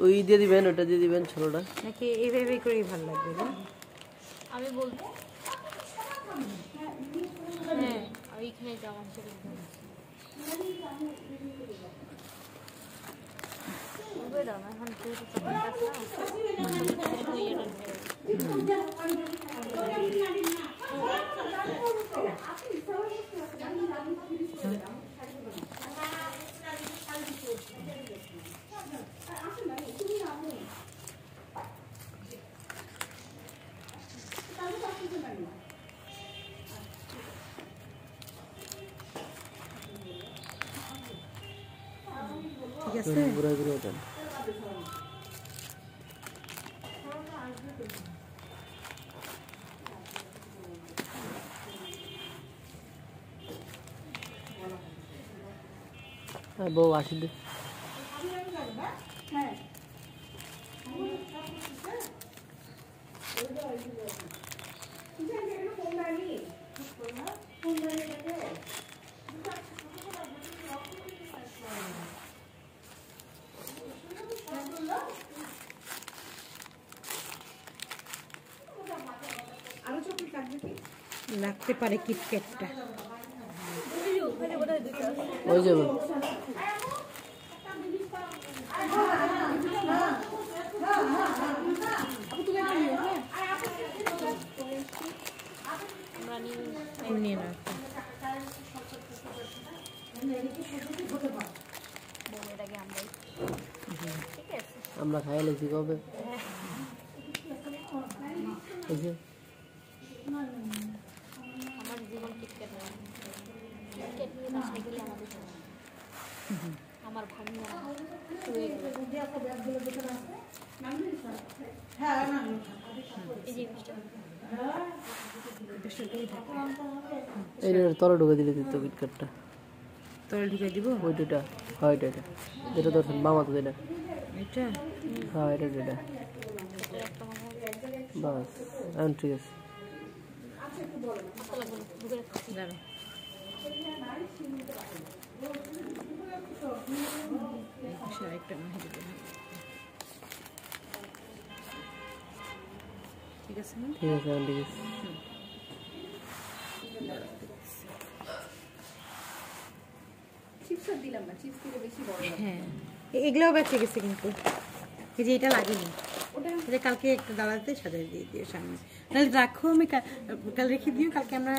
ওই দিয়ে দিবেন, ওটা দিয়ে দিবেন ছোটটা নাকি এইভাবে করেই ভালো লাগবে না? আমি বলবো হ্যাঁ ওইখানে যাওয়া চলে এখন ঠিক আছে ঘুরে ঘুরে দেন। বউ আসি দে লাগতে পারে কিটক্যাটটা। ওই যাবো নিয়ে নাও। আমরা খাই লেছি কবে আমার জীবন কিটক্যাট কিটক্যাট নিয়ে বাসায় গেলে আমাদের আমার ভাগ্য শুয়ে গেল এই যে এই তলে ঢুকে দিলে দিত কিটকাটটা তল ঢুকে দিব। ওইটা হয় এটা যেটা ধরছেন মামা তো এটা এটা হ্যাঁ এটা এটা বাস এখন ঠিক আছে দাঁড়াও। আরেকটা মাহি দেবে। ঠিক আছে না? ঠিক আছে এখন ঠিক আছে হ্যাঁ এগুলোও বেঁচে গেছে কিন্তু এই যে এটা লাগেনি, এটা কালকে একটা দাঁড়াতে সাজাই দিয়ে দিও সামনে, তাহলে রাখো আমি কাল রেখে দিও, কালকে আমরা